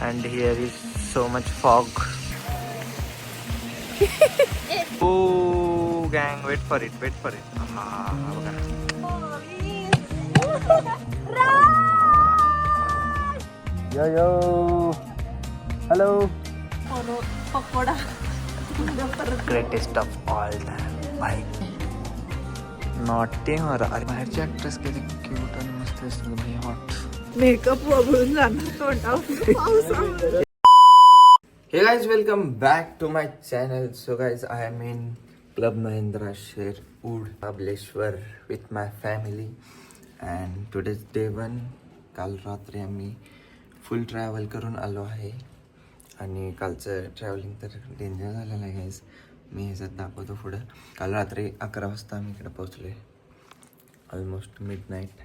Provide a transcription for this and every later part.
and here is so much fog. Oh gang, wait for it. Yo, hello. Greatest of all time. Bye. Nothing हो रहा. अरे बाहेरचे actress किती cute आणि मस्त दिसतात भाई. हॉट मेकअप वगळून जाणार तोंडावर पावसामध्ये. Hey guys, welcome back to my channel. So guys, I am in Club Mahindra Sherwood, Mahabaleshwar with my family and today's day 1. काल रात्री आम्ही फुल ट्रॅव्हल करून आलो आहे आणि कालचं ट्रॅव्हलिंग तर डेंजर झालेलं आहे गाईज. मी ह्याच्यात दाखवतो पुढं. काल रात्री 11 वाजता आम्ही इकडे पोचलो आहे, ऑलमोस्ट मिडनाईट.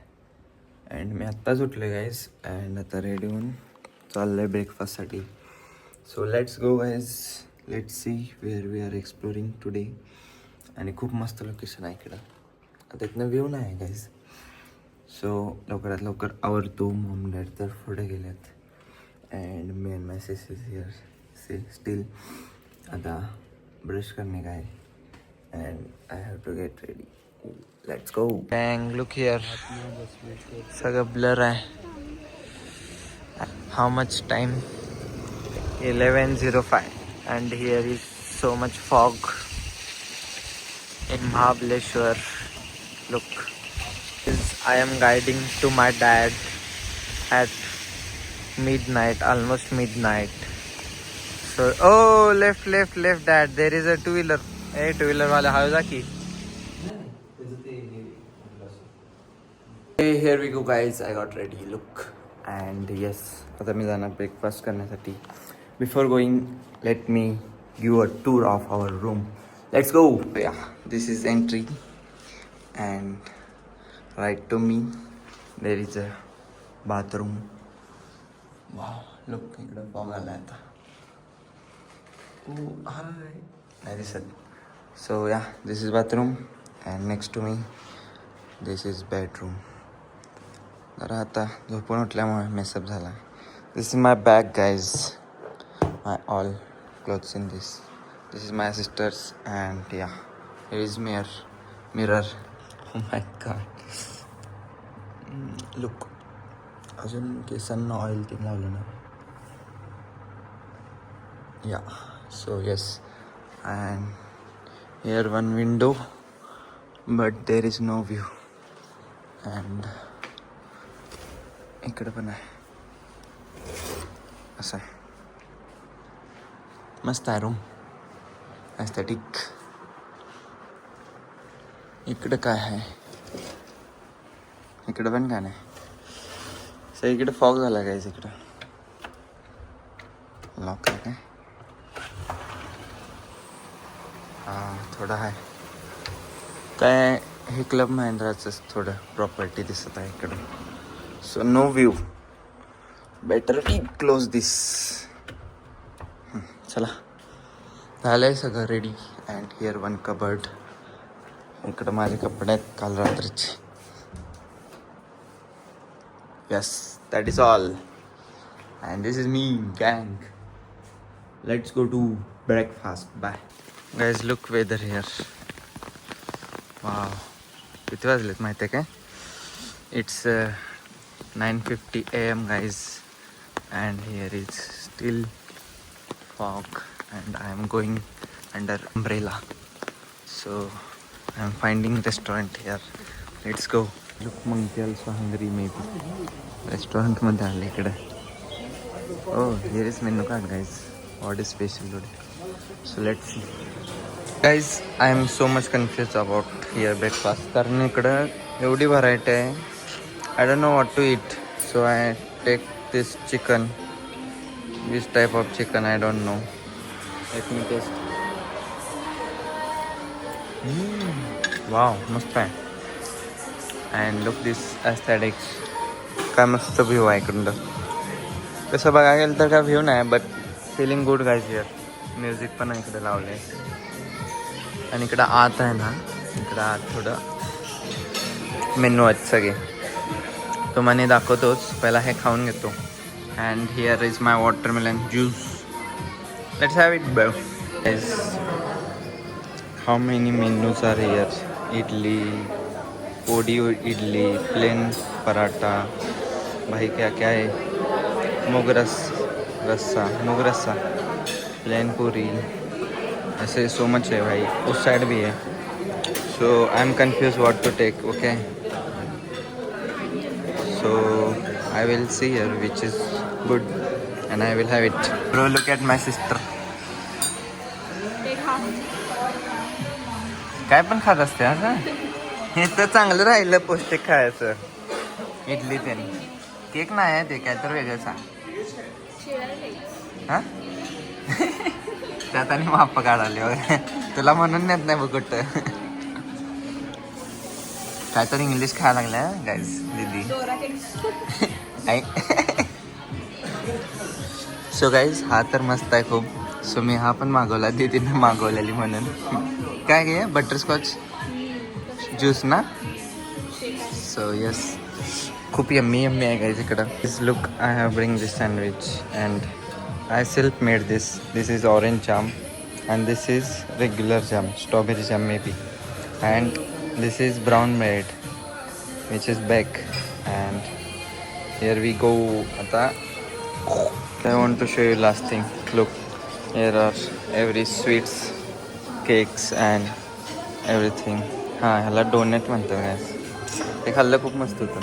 अँड मी आत्ताच उठलो आहे गाईज अँड आता रेडी होऊन चाललो आहे ब्रेकफास्टसाठी. So let's go guys, let's see where we are exploring today. आणि खूप मस्त लोकेशन आहे इकडं. आता इथनं व्ह्यू नाही आहे गाईज. सो लवकरात लवकर आवरतो. मॉम डॅड तर पुढे गेलेत अँड मी and my sister is here still. आता ब्रश करने का है and I have to get ready. Let's go. Bang look here, सगळं ब्लर आहे. How much time? 11:05 and here is so much fog in Mahabaleshwar. Look, I am guiding to my dad at midnight, almost midnight. So, oh, left dad, there is a two-wheeler. Hey, two-wheeler wala how za ki? Hey, here we go guys, I got ready. Look, and yes, आता मी जाणार breakfast करण्यासाठी. Before going, let me give a tour of our room. Let's go. Yeah, this is entry and right to me there is a bathroom. Wow, look, इकडे fog आला आता. Oh, hi. नाही दिसत. So yeah, this is bathroom and next to me this is bedroom. जरा आता झोपून उठल्यामुळे mess up झाला. This is my bag guys. My all clothes in this. This is my sister's and yeah, here is mirror. Oh my god. Look, अजून केसांना oil ते लावलं ना. Yeah, so yes, and here one window but there is no view. And इकडे पण आहे असं आहे. मस्त आहे रूम, एस्थेटिक. इकडं काय आहे? इकडं पण काय नाही. सर इकडे फॉग झाला काहीच. इकडं लॉक आहे काय? हां, थोडं आहे काय. हे क्लब महिंद्राचंच थोडं प्रॉपर्टी दिसत आहे इकडं. So no view, better we close this. चला, झालं आहे सगळं ready. And here one cupboard. इकडं माझे कपडे आहेत काल रात्रीचे. Yes, that is all. And this is me गँग. Let's go to breakfast. Bye guys. Look weather here. Wow, किती वाजलेत माहिती आहे काय? It's 9:50 AM guys and here is still fog and I am going under umbrella, so I am finding restaurant here. Let's go. Look, monkey also hungry maybe. Restaurant मध्ये आले इकडे. Oh, here is menu card guys. What is special today? So let's see. Guys, I am so much confused about here breakfast. कारण इकडे एवढी variety आहे. I don't know what to eat, so I take this chicken. This type of chicken, I don't know. Let me taste. Wow, must try. And look this aesthetics. काय मस्त view आहे इकडं. कसं बघायला गेलं तर काय व्ह्यू नाही, but feeling good guys here. Music पण इकडे लावले आणि इकडं आत आहे ना, इकडं आत थोडं मेनू आहेत सगळे. तुम्हाला दाखवतोच. पहिला हे खाऊन घेतो and here is my watermelon juice. Let's have it, bro. Guys, how many menus are here? Idli, podi idli, plain paratha. भाई क्या क्या है? मूग रस्सा, plain पूरी. ऐसे so much है भाई. उस साइड भी है. So I'm confused what to take. Okay. So I will see here which is good and I will have it. Bro, look at my sister. काय पण खात असते असं. हे तर चांगलं राहिलं पौष्टिक खायचं. इडली त्याने केक नाही आहे ते काय तर वेगळंच आहे. हा त्यात आणि माप काढाले वगैरे तुला म्हणून नेत नाही बघ कुठं. काय तर इंग्लिश खायला लागल्या गाईज दीदी. सो गाईज हा तर मस्त आहे खूप. सो मी हा पण मागवला दीदीने मागवलेली म्हणून. काय घे बटरस्कॉच ज्यूस ना. सो यस खूप यम्मी आहे गाईज इकडं. This look I have bring this sandwich and I self made this. This is orange jam and this is regular jam, strawberry jam may be. And this is brown bread which is baked and here we go. Ata I want to show you last thing. Look, here are every sweets, cakes and everything. ह्याला donate म्हणतात guys. ते खाल्लं खूप मस्त होतं.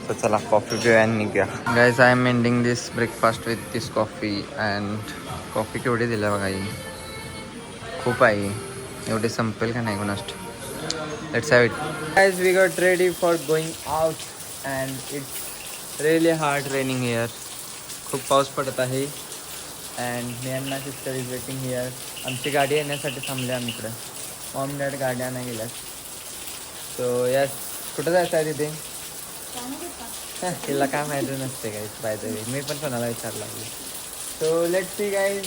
तर चला coffee पिऊया आणि निघूया. Guys I am ending this breakfast with this coffee and coffee केवढी दिल्या बघा ही. खूप आहे. एवढे संपेल का नाही कोणास्ट. Let's have it. Guys, we got ready for going out and it's really hard raining here. खूप पाऊस पडत आहे and me and my sister is waiting here. आमची गाडी येण्यासाठी थांबली आम्ही इकडं. मॉम डॅड गाडी आणायला गेल्यात. So yes, कुठं जायचं आहे तिथे? तिला काय माहिती नसते guys by the way. मी पण कोणाला विचारलं लागले. So let's see guys.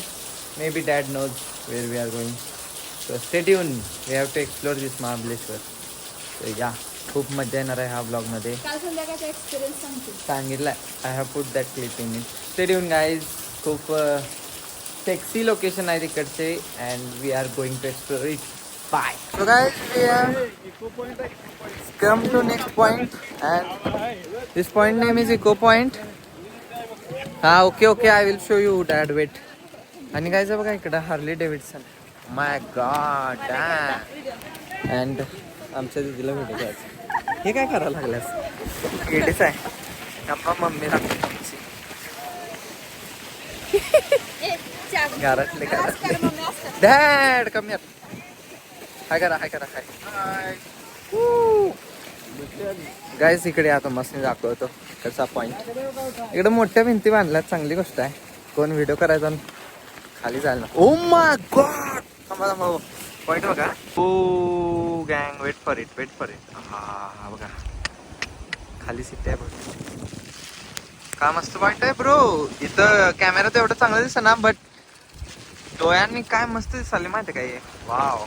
Maybe dad knows where we are going. So stay tuned. We have to explore this Mahabaleshwar. So yeah, खूप मजा येणार आहे ह्या ब्लॉगमध्ये. काल संध्याकाळचा एक्सपिरियन्स सांगते. सांगितलं. I have put that clip in it. Stay tune guys. खूप सेक्सी लोकेशन आहे तिकडचे and we are going to explore it. Bye. So guys we have come to next point and this point name is echo point. हा okay I will show you that wait. आणि काय बघा इकडं Harley Davidson. My god damn. And आमच्या दिदीला भेटू जायचं. हे काय करायला लागल्यास? केडीच आहे. गप्पा मम्मी लागते तुमची. घरातले डॅड कम यार. हाय करा हाय. गाईस इकडे आता मस्त दाखवतो कसा पॉइंट. इकडे मोठ्या भिंती बांधल्यात, चांगली गोष्ट आहे. कोण व्हिडिओ करायचा खाली जायला. ओ माय गॉड. थांबा पॉइंट बघा. ओ गँग वेट फॉर इट. हा बघा खाली सिटी आहे बघा. का मस्त पॉइंट आहे ब्रो. इथं कॅमेरा तर एवढं चांगलं दिसत ना बट डोळ्यांनी काय मस्त दिसाले माहिती काय. Wow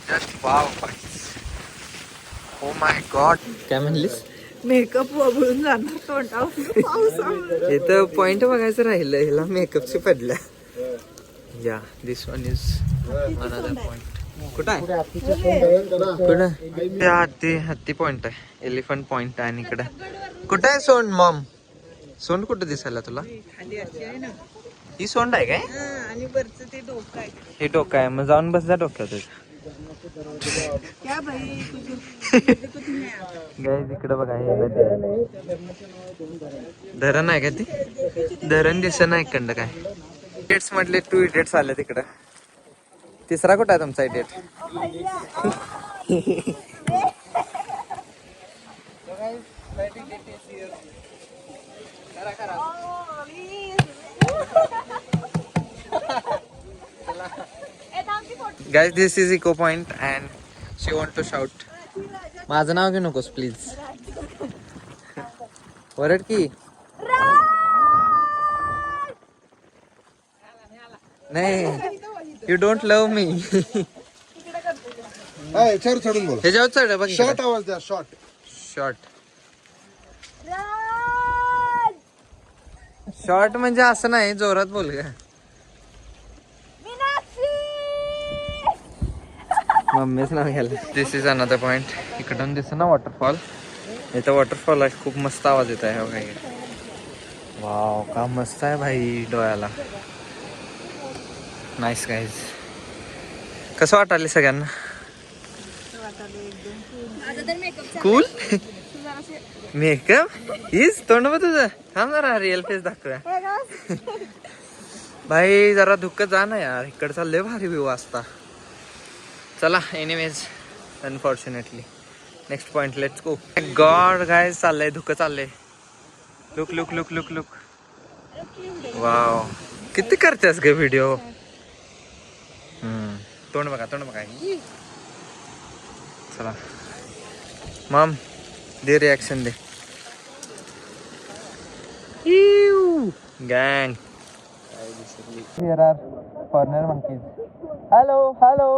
just wow. O my God. काय म्हणलीस? मेकअप वगळून जाणार तोंडावर पाऊस. इथं पॉइंट बघायचं राहिलं. ह्याला मेकअपची पडल्या. या दिस वन इज अनदर पॉइंट. कुठं आहे? कुठं? ते हत्ती पॉइंट आहे. एलिफंट पॉइंट आहे. आणि इकडं कुठं आहे सोंड? मॉम सोंड कुठं दिसायला तुला? ही सोंड आहे काय? आणि वरचं ते डोकं आहे. हे डोकं आहे. मग जाऊन बस जा डोक्यात. गाईज इकडं बघा हे धरण आहे का? ते धरण दिसत नाही इकडं काय. इडियट्स म्हटले 2 इडियट्स आले तिकडं. तिसरा कुठं आहे तुमचा idiot? Guys, this is Eco Point and she want to shout. माझं नाव घेऊ नकोस प्लीज. वरड की नाही. You don't love me. चढून बोल. ह्याच्यावर चढ बघ. शॉर्ट आवाज द्या. शॉर्ट. शॉर्ट म्हणजे असं नाही, जोरात बोल ग. मम्मीच नाव घ्यायला. दिस इज अनदर पॉइंट. इकडून दिसत ना वॉटरफॉल. इथं वॉटरफॉल आहे, खूप मस्त आवाज येत आहे. काही वाव, का मस्त आहे भाई डोळ्याला. Nice guys. कसं वाटाले सगळ्यांना? कूल. मेकअप हीच तोंड बघ तुझं. थांब जरा रिअल फेस दाखवूया. भाई जरा धुक्क जा ना यार, इकडचा लय भारी व्ह्यू असता. चला anyways, unfortunately next point, let's go. God guys, चाललंय धुक्क चाललंय. Look look look look look. Wow, किती करतेस ग व्हिडिओ. तोंड बघा, तोंड बघा. चला मम, दे रिॲक्शन दे. गँग. Here are corner monkeys. Hello, hello,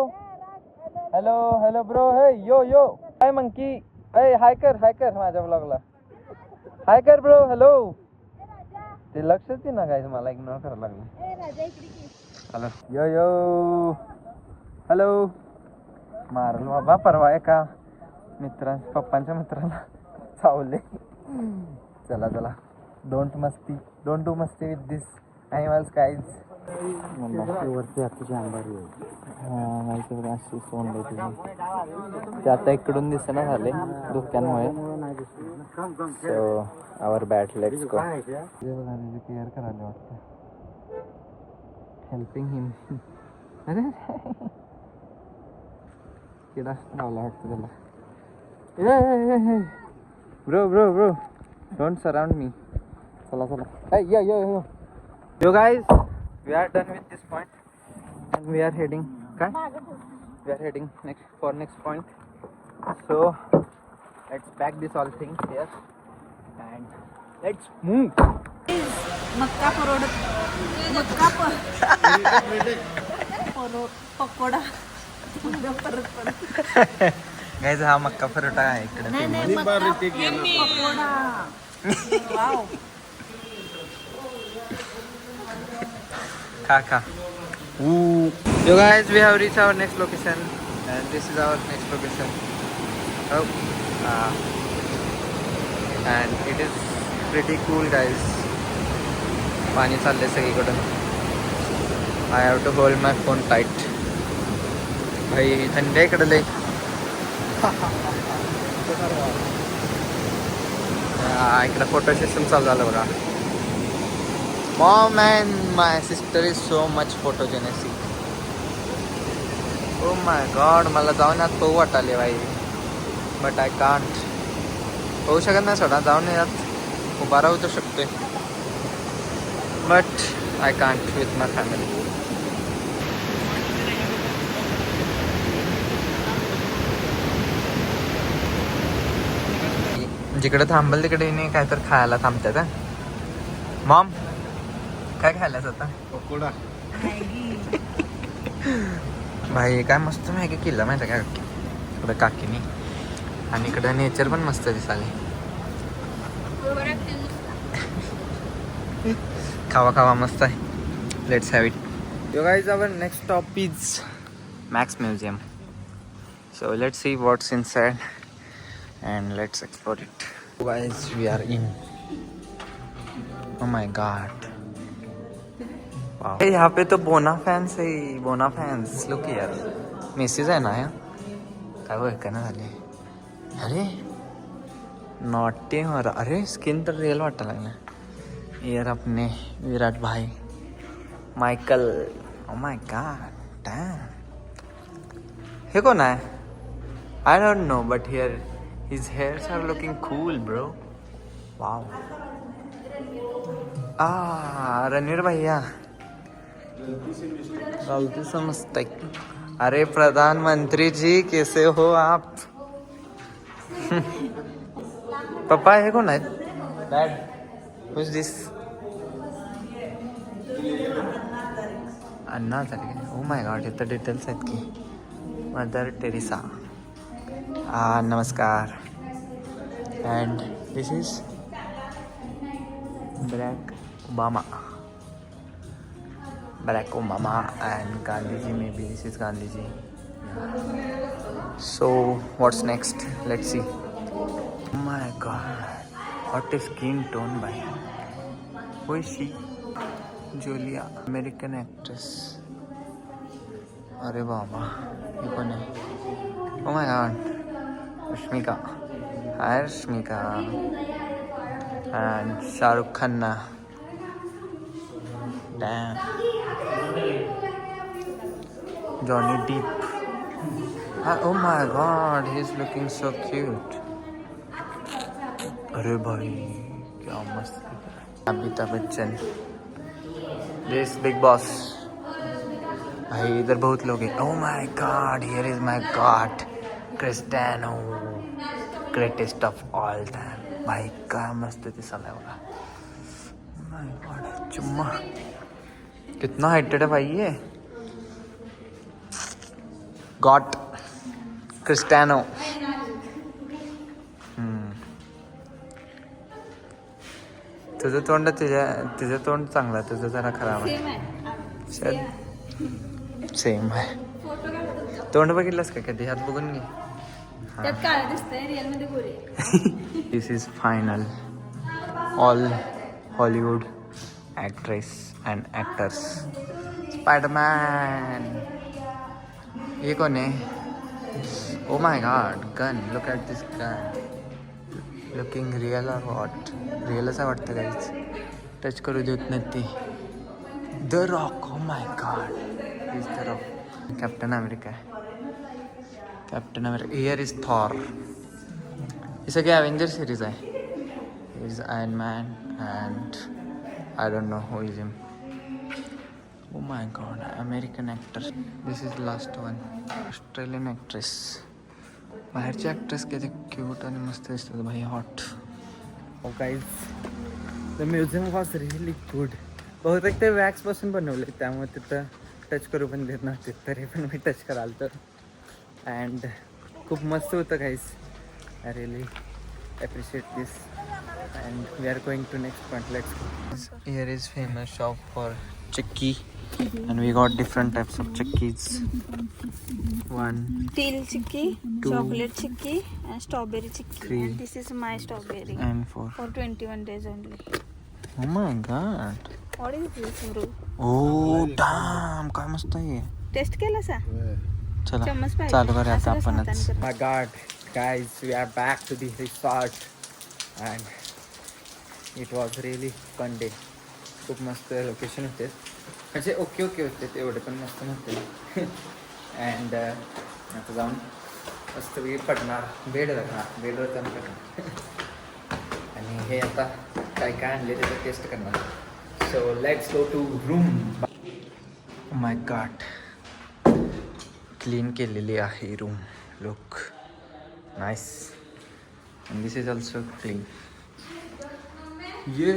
hello, hello, bro. Hey, yo, yo. Hi, monkey. Hey, hi कर माझ्या ब्लॉगला. हाय कर ब्रो. हॅलो. ते लक्षच दे ना गाईज, मला इग्नोर करायला लागलं. हॅलो, यो यो. हॅलो. मारल बाबा परवा एका पप्पांच्या मित्राला चावले. चला चला, डोंट डू मस्ती विथ दिस animals guys. वरती तुझ्या अंबारी अशी सोंड ते आता इकडून दिसेना झाले धुक्यांमुळे. So our bad, let's go. Care करायला वाटतं, हेल्पिंग हिम. अरे किडा लावला वाटतं त्याला. Bro bro bro, don't surround me. चला चला. Yo yo yo yo guys, we are done with this point and we are heading next point. So let's pack this all things here and let's move. Pakoda. Guys, हा मक्का परोटा आहे इकडे. Kaka. Ooh. Yo guys, we have reached our next location and this is our next location. Oh. And it is pretty cool guys. पाणी चाललंय सगळीकडून. I have to hold my phone tight. भाई थंडी आहे इकडे लय. इकडे फोटो सेशन चालू झालं बघा. Mom and my sister is so much photogenic. Oh my god, मला जाऊन यात पाहू वाटाले भाई, बट आय कांट. होऊ शकत नाही सोडा, जाऊन यात उभा राहू तर शकतोय, but I can't with my family. जिकडे थांबल तिकडे नाही काय तर खायला थांबतात. मॉम, काय खायलाच आता? पकोडा. भाई काय मस्त मॅगी केला माहिती का इकडं काकीनी. आणि इकडं नेचर पण मस्त दिसाले. खावा खावा मस्त आहे. Let's have it. Yo guys, our next stop is Max museum. So let's see what's inside and let's explore it. Guys, we are in. Oh my god. Wow. Hey, यहाँ पे तो बोना फैंस है. बोना फैंस लुक यार. Message आहे ना या काय होय का ना झाले. अरे नॉटी हो रहा. अरे स्किन तर रियल वाटायला लागला यार. अपने विराट भाई Michael. O my god, dam. हे कोण आहे? I don't know, but here his hairs are looking cool, bro. Wow. Ranveer भैया. गलती समझते. अरे प्रधानमंत्री जी, कैसे हो आप? पप्पा हे कोण आहेत? Dad, who's this? अन्ना झाले. ओ माय गॉड, इथं डिटेल्स आहेत की. Mother Teresa. नमस्कार. And this is black Obama. Barack Obama and Gandhiji, maybe this is Gandhiji. So what's next? Let's see. Oh my god, what a skin tone by. Who is she? Julia, American actress. अरे बाबा, ये कौन है? Oh my god, Rashmika. Hi Rashmika. And Shahrukh Khanna. Damn. Johnny Depp. Oh my god, he's looking so cute. अरे भाई क्या मस्त दिख रहा है. Amitabh Bachchan. This big boss. भाई इधर बहुत लोग हैं. Oh my god, here is my god, Cristiano, greatest of all time. भाई क्या मस्त दिसायला बघा. My god, चुम्मा. कितना हाइटेड है भाई ये. Got Cristiano. तुझं तोंड तुझं तोंड चांगलं, तुझं जरा खराब आहे. सेम आहे. तोंड बघितलंस का कधी? हात बघून घे. त्यात काळं दिसतंय, रिअल मध्ये गोरे. This is final. All Hollywood actress and actors. Spiderman. ये कौन है? Oh my god, gun. Look at this gun. Looking real or what? रिअलच आहे वाटतं काहीच. टच करू देत नाही ती. The Rock. Oh my god, is the Rock. Captain America आहे. Captain America. Here is Thor. हे सगळे अवेंजर सिरीज आहे. Is Iron Man and I don't know who is him. Oh my god, American actor. This is last one. Australian actress. बाहेरची actress किती cute आणि मस्त दिसतात भाई. Hot. Oh guys, the museum was really good. बहुतेक ते वॅक्सपासून बनवले, त्यामुळे तिथं टच करू पण देत नव्हते, तरी पण मी टच कराल तर. अँड खूप मस्त होतं guys. I really appreciate this. And we are going to next point. Let's go. Here is famous shop for chikki. And we got different types of chikkis. One, til chikki, Two, chocolate chikki, and strawberry chikki. three, And this is my strawberry and four. for 21 days only. Oh my god. What is this, bro? Oh damn, काय मस्त आहे. Taste केला सा? चला चम्मच पाहिजे. चालू करूया आता असं कसं आपणच. हाताने करतो? My god, guys, we are back to the resort and it was really fun day. खूप मस्त लोकेशन होते. म्हणजे ओके होते, तेवढे पण मस्त नव्हते. अँड आता जाऊन मस्त वेळ पडणार. बेडवर जाऊन पडणार. आणि हे आता काय आणले त्याचं टेस्ट करणार. So let's go to room. My God, clean केलेली आहे room. Look nice. And this is also clean. Yeah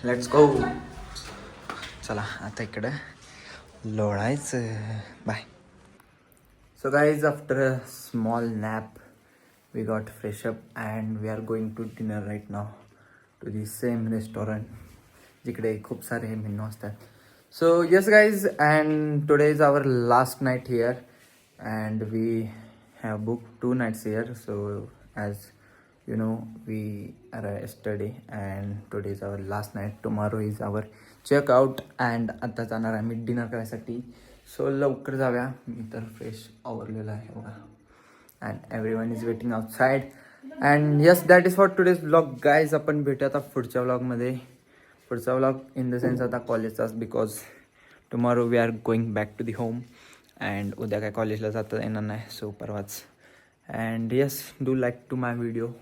let's go. चला आता इकडं लोळायचं. Bye. So guys, after a small nap we got fresh up and we are going to dinner right now to the same restaurant जिकडे खूप सारे menu असतात. So yes guys, and today is our last night here and we have book 2 nights here. So as you know, we arrived yesterday and today is our last night. Tomorrow is our checkout and आता जाणार आम्ही dinner करायसाठी. So लवकर जाऊया. मी तर fresh आवरलेला आहे बघा. And everyone is waiting outside. And yes, that is for today's blog guys. आपण भेटूया आता पुढच्या व्लॉगमध्ये. पुढचा व्लॉग इन द सेन्स आता कॉलेजचाच, because tomorrow we are going back to the home. And उद्या काय कॉलेजला जाता येणार नाही, सो परवाच. And yes, do like to my video.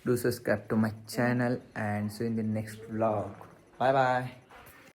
Do subscribe to my channel and see you in the next vlog. Bye bye.